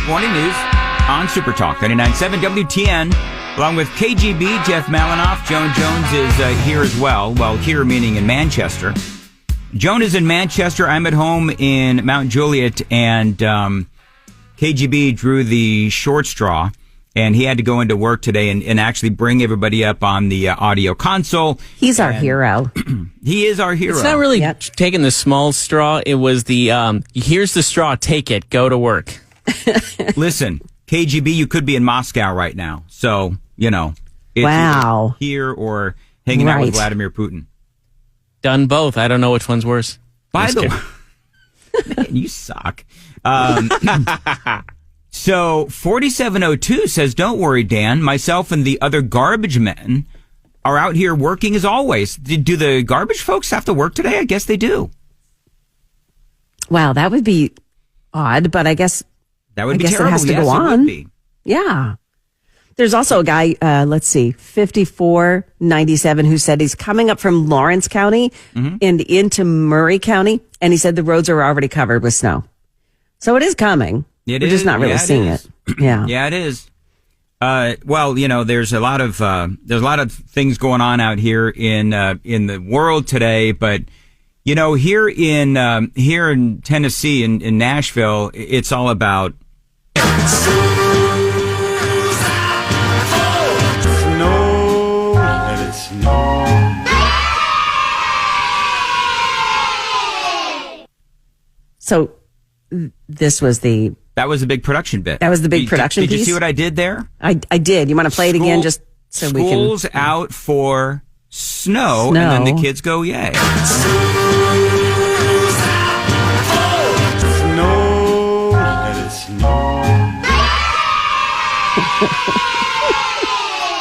Morning News on Super Talk 99.7 WTN. Along with KGB, Jeff Malinoff. Joan Jones is here as well. Well, here meaning in Manchester. Joan is in Manchester. I'm at home in Mount Juliet, and KGB drew the short straw, and he had to go into work today and actually bring everybody up on the audio console. He's our hero. He is our hero. It's not really taking the small straw. It was the, here's the straw, take it, go to work. Listen, KGB, you could be in Moscow right now. So, you know. It's wow. Here or hanging out with Vladimir Putin. Done both. I don't know which one's worse. By the way, man, you suck. So 4702 says, don't worry, Dan. Myself and the other garbage men are out here working as always. Do the garbage folks have to work today? I guess they do. Wow, that would be odd, but I guess that would be terrible. It has to go on. Yeah. There's also a guy, 5497, who said he's coming up from Lawrence County and into Murray County, and he said the roads are already covered with snow. So it is coming. We're just not really seeing it. Yeah. Yeah, it is. Well, you know, there's a lot of things going on out here in the world today, but you know, here in Tennessee, in Nashville, it's all about So this was that was a big production bit. That was the big production piece. Did you see what I did there? I did. You want to play it again just so we can... School's out for snow, and then the kids go, yay.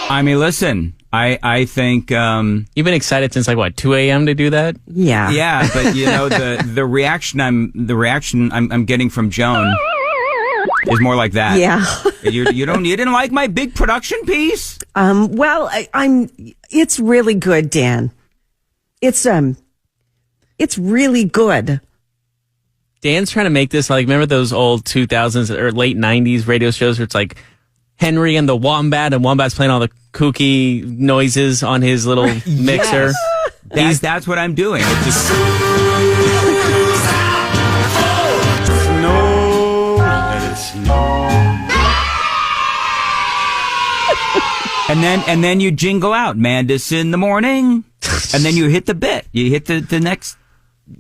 I mean, listen, I think you've been excited since 2 a.m. to do that? Yeah. Yeah, but you know the reaction I'm getting from Joan is more like that. Yeah. You didn't like my big production piece? Well, it's really good, Dan. It's really good. Dan's trying to make this remember those old 2000s or late 90s radio shows where it's like Henry and the Wombat, and Wombat's playing all the kooky noises on his little mixer. Yes. That's what I'm doing. It's just... And then you jingle out Mandis in the morning, and then you hit the bit. You hit the next,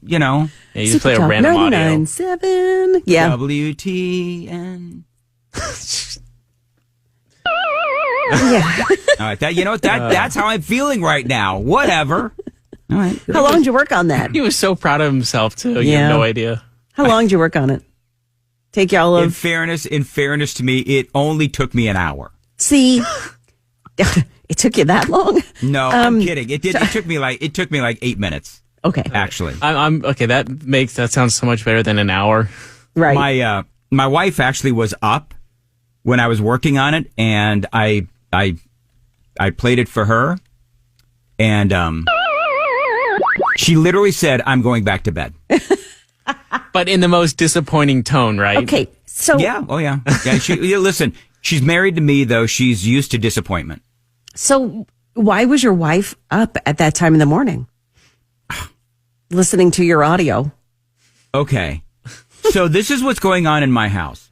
you know. Yeah, you just play a random audio. 99.7. Yeah. WTN. Yeah. All right. That's how I'm feeling right now. Whatever. All right. How long did you work on that? He was so proud of himself too. You have no idea. How long did you work on it? Take y'all of... In fairness to me, it only took me an hour. See, it took you that long? No, I'm kidding. It did. It took me like 8 minutes. Okay. Actually, I'm okay. That sounds so much better than an hour. Right. My wife actually was up when I was working on it, and I played it for her, and she literally said, "I'm going back to bed." But in the most disappointing tone, right? Okay. So yeah. Oh yeah. Yeah. Listen, she's married to me though. She's used to disappointment. So why was your wife up at that time in the morning, listening to your audio? Okay. So this is what's going on in my house.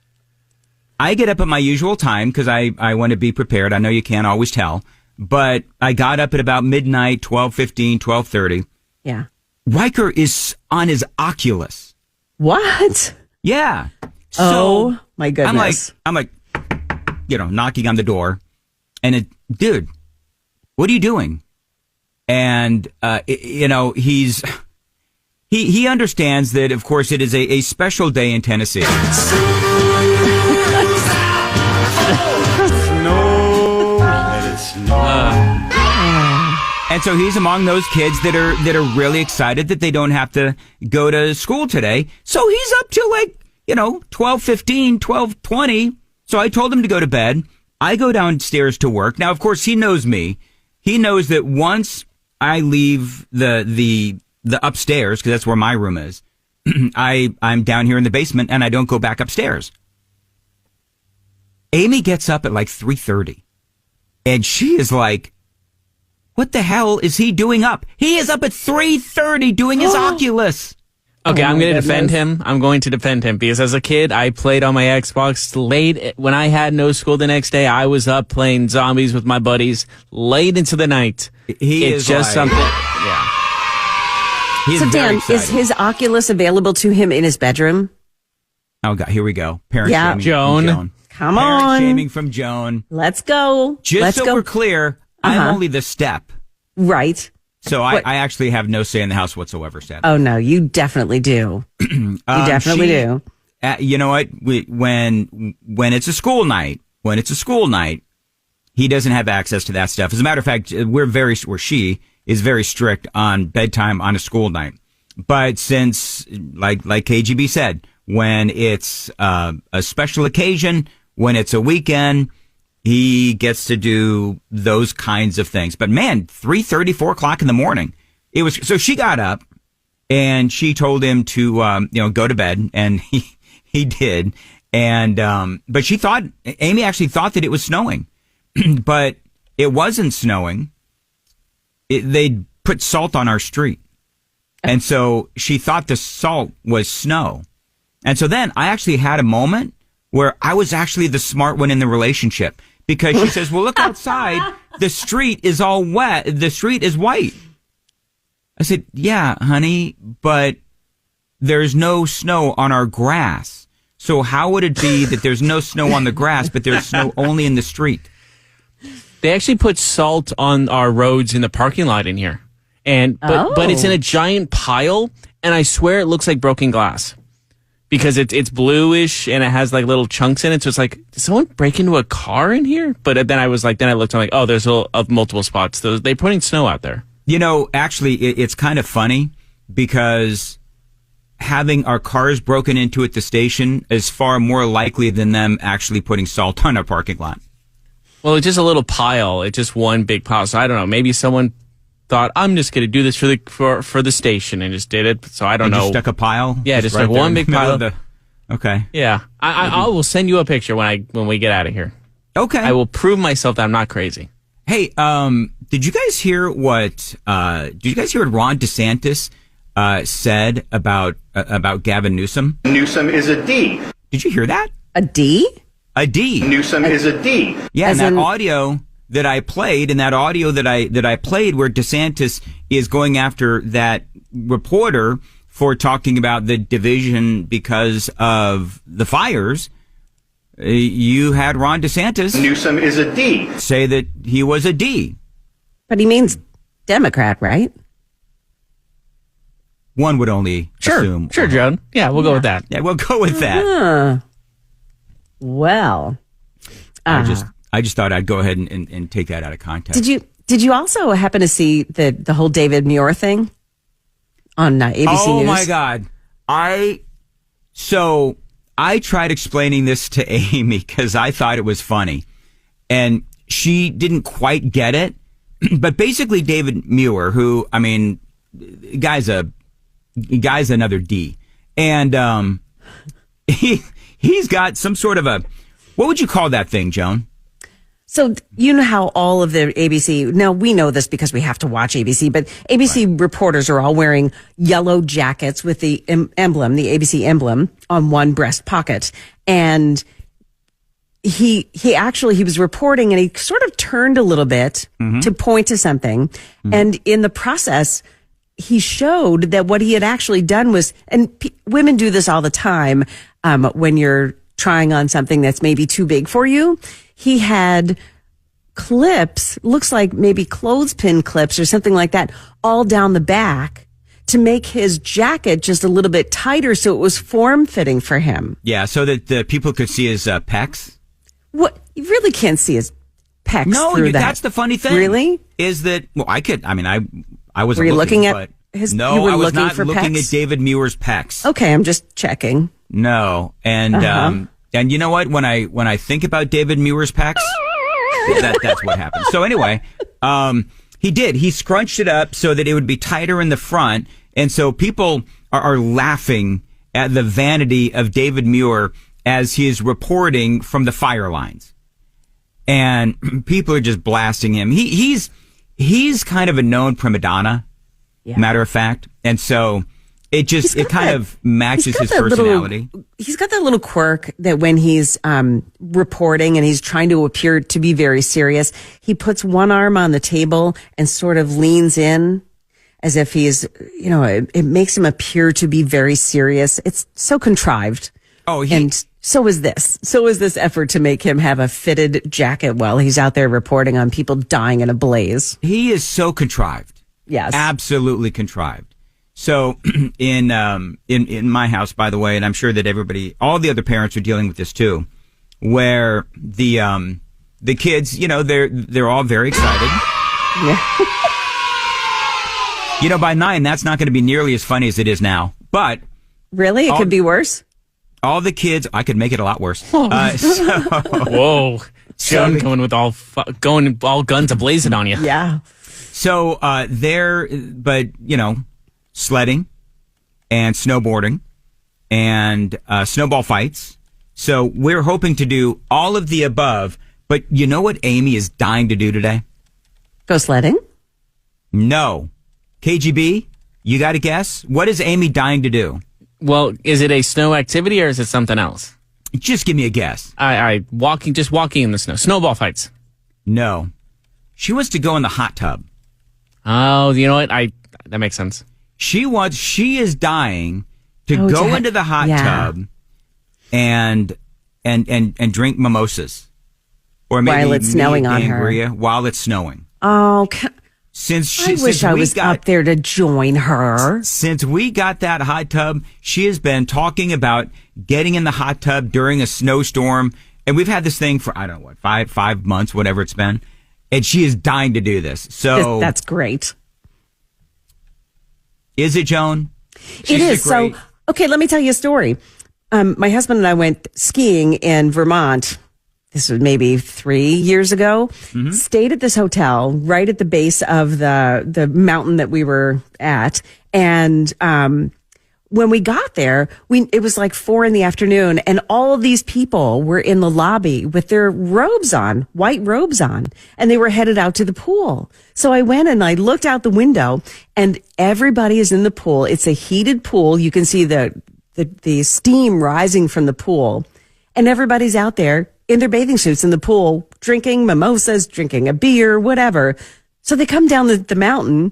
I get up at my usual time because I want to be prepared. I know you can't always tell, but I got up at about midnight, 12:15, 12:30. Yeah. Riker is on his Oculus. What? Yeah. So my goodness. I'm like, knocking on the door, and dude, what are you doing? And he understands that, of course, it is a special day in Tennessee. And so he's among those kids that are really excited that they don't have to go to school today. So he's up till 12:15, 12:20. So I told him to go to bed. I go downstairs to work. Now, of course, he knows me. He knows that once I leave the upstairs, because that's where my room is, I'm down here in the basement and I don't go back upstairs. Amy gets up at like 3:30, and she is like, what the hell is he doing up? He is up at 3:30 doing his Oculus. Okay, I'm going to defend him. I'm going to defend him because as a kid, I played on my Xbox late. When I had no school the next day, I was up playing zombies with my buddies late into the night. It's just something. Yeah. So, Dan, is his Oculus available to him in his bedroom? Oh, God, here we go. Parent shaming Joan. from Joan. Come Parent on. shaming from Joan. Let's go. We're clear, I'm only the step. Right. So I actually have no say in the house whatsoever, Seth. Oh, no, you definitely do. You definitely do. You know what? When it's a school night, he doesn't have access to that stuff. As a matter of fact, she is very strict on bedtime on a school night. But since, like KGB said, when it's a special occasion, when it's a weekend, he gets to do those kinds of things. But man, 3:30, 4 o'clock in the morning, so she got up and she told him to, go to bed, and he did. And, but Amy actually thought that it was snowing, but it wasn't snowing. They'd put salt on our street. And so she thought the salt was snow. And so then I actually had a moment where I was actually the smart one in the relationship. Because she says, well, look outside. The street is all wet. The street is white. I said, yeah, honey, but there's no snow on our grass. So how would it be that there's no snow on the grass, but there's snow only in the street? They actually put salt on our roads in the parking lot in here. But it's in a giant pile, and I swear it looks like broken glass. Because it's bluish and it has like little chunks in it. So it's like, did someone break into a car in here? But then I looked, I'm like, oh, there's multiple spots. They're putting snow out there. You know, actually, it's kind of funny because having our cars broken into at the station is far more likely than them actually putting salt on our parking lot. Well, it's just a little pile. It's just one big pile. So I don't know. Maybe someone thought, I'm just going to do this for the station, and just did it. So I don't know. Just stuck a pile? Yeah, just like one big pile. Okay. Yeah. I will send you a picture when we get out of here. Okay. I will prove myself that I'm not crazy. Hey, did you guys hear what Ron DeSantis said about Gavin Newsom? Newsom is a D. Did you hear that? A D? A D. Newsom is a D. Yeah, and that audio that I played, where DeSantis is going after that reporter for talking about the division because of the fires, you had Ron DeSantis. Newsom is a D. Say that he was a D. But he means Democrat, right? One would only assume. Sure, Joan. Yeah, we'll go with that. Yeah, we'll go with that. Well, I just thought I'd go ahead and take that out of context. Did you also happen to see the whole David Muir thing on ABC News? Oh my God! I tried explaining this to Amy because I thought it was funny, and she didn't quite get it. But basically, David Muir, who guy's another D, and he's got some sort of what would you call that thing, Joan? So you know how all of the ABC, now we know this because we have to watch ABC, but ABC reporters are all wearing yellow jackets with the emblem, the ABC emblem on one breast pocket. And he was reporting and he sort of turned a little bit to point to something. And in the process, he showed that what he had actually done was, and women do this all the time, when you're trying on something that's maybe too big for you. He had clips, looks like maybe clothespin clips or something like that, all down the back to make his jacket just a little bit tighter so it was form-fitting for him. Yeah, so that the people could see his pecs? What? You really can't see his pecs through that. That's the funny thing. Really? Is that, well, I wasn't Were you looking at his, no, I was not for looking pecs? at David Muir's pecs. Okay, I'm just checking. No, and you know what? When I think about David Muir's pecs, that's what happened. So anyway, he scrunched it up so that it would be tighter in the front, and so people are laughing at the vanity of David Muir as he is reporting from the fire lines. And people are just blasting him. He's kind of a known prima donna, matter of fact. And so it kind of matches his personality. He's got that little quirk that when he's reporting and he's trying to appear to be very serious, he puts one arm on the table and sort of leans in as if he's, it makes him appear to be very serious. It's so contrived. And so is this. So is this effort to make him have a fitted jacket while he's out there reporting on people dying in a blaze. He is so contrived. Yes. Absolutely contrived. So in my house, by the way, and I'm sure that all the other parents are dealing with this too, where the kids, they're all very excited. Yeah. By 9, that's not going to be nearly as funny as it is now. But really, it could be worse. All the kids, I could make it a lot worse. Whoa, Joan coming with all guns a-blazing on you. Yeah. So sledding and snowboarding and snowball fights. So we're hoping to do all of the above. But you know what Amy is dying to do today? Go sledding? No. KGB, you got to guess? What is Amy dying to do? Well, is it a snow activity or is it something else? Just give me a guess. Walking in the snow. Snowball fights. No. She wants to go in the hot tub. Oh, you know what? That makes sense. She is dying to go into the hot tub and drink mimosas. Or maybe while it's snowing on her. While it's snowing. Oh, I wish I was up there to join her. Since we got that hot tub, she has been talking about getting in the hot tub during a snowstorm. And we've had this thing for, I don't know, 5 months, whatever it's been. And she is dying to do this. So that's great. Is it, Joan? It is. So, okay, let me tell you a story. My husband and I went skiing in Vermont. This was maybe 3 years ago. Mm-hmm. Stayed at this hotel right at the base of the mountain that we were at. And when we got there, it was like 4 p.m, and all of these people were in the lobby with their robes on, white robes on, and they were headed out to the pool. So I went and I looked out the window, and everybody is in the pool. It's a heated pool. You can see the steam rising from the pool, and everybody's out there in their bathing suits in the pool, drinking mimosas, drinking a beer, whatever. So they come down the mountain,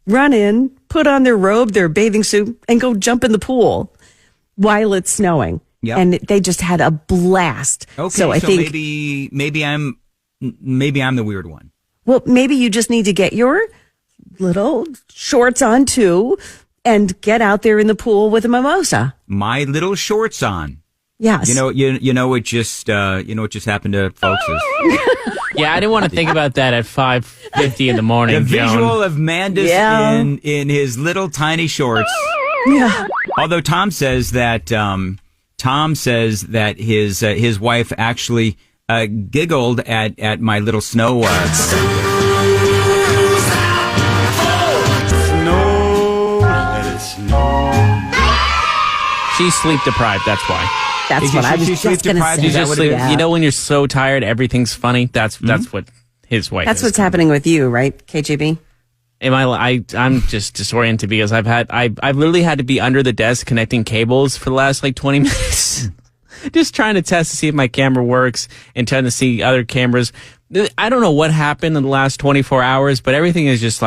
run in, put on their robe, their bathing suit, and go jump in the pool while it's snowing. Yep. And they just had a blast. Okay, so I think maybe I'm the weird one. Well, maybe you just need to get your little shorts on too and get out there in the pool with a mimosa. My little shorts on. Yes. You know what just happened to folks is. Yeah, I didn't want to think about that at 5:50 in the morning. The visual of Mandus in his little tiny shorts. Yeah. Although Tom says that his wife actually giggled at my little snow. She's sleep deprived. That's why. That's what I was just going to say. You know when you're so tired, everything's funny? That's what his wife That's is. what's happening with you, right, KGB? I'm just disoriented because I've literally had to be under the desk connecting cables for the last 20 minutes. Just trying to test to see if my camera works and trying to see other cameras. I don't know what happened in the last 24 hours, but everything is just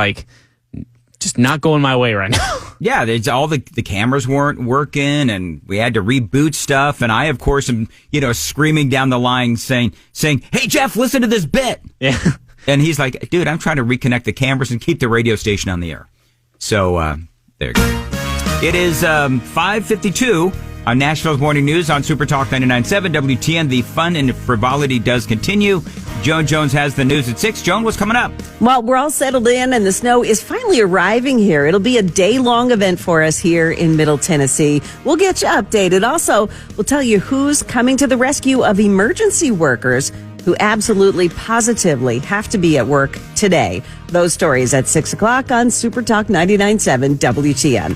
not going my way right now. Yeah, all the cameras weren't working, and we had to reboot stuff. And I, of course, am screaming down the line saying, "Hey Jeff, listen to this bit." Yeah, and he's like, "Dude, I'm trying to reconnect the cameras and keep the radio station on the air." So there you go. It is 5:52 on Nashville's Morning News on Super Talk 99.7 WTN. The fun and frivolity does continue. Joan Jones has the news at 6. Joan, what's coming up? Well, we're all settled in, and the snow is finally arriving here. It'll be a day-long event for us here in Middle Tennessee. We'll get you updated. Also, we'll tell you who's coming to the rescue of emergency workers who absolutely, positively have to be at work today. Those stories at 6 o'clock on Super Talk 99.7 WTN.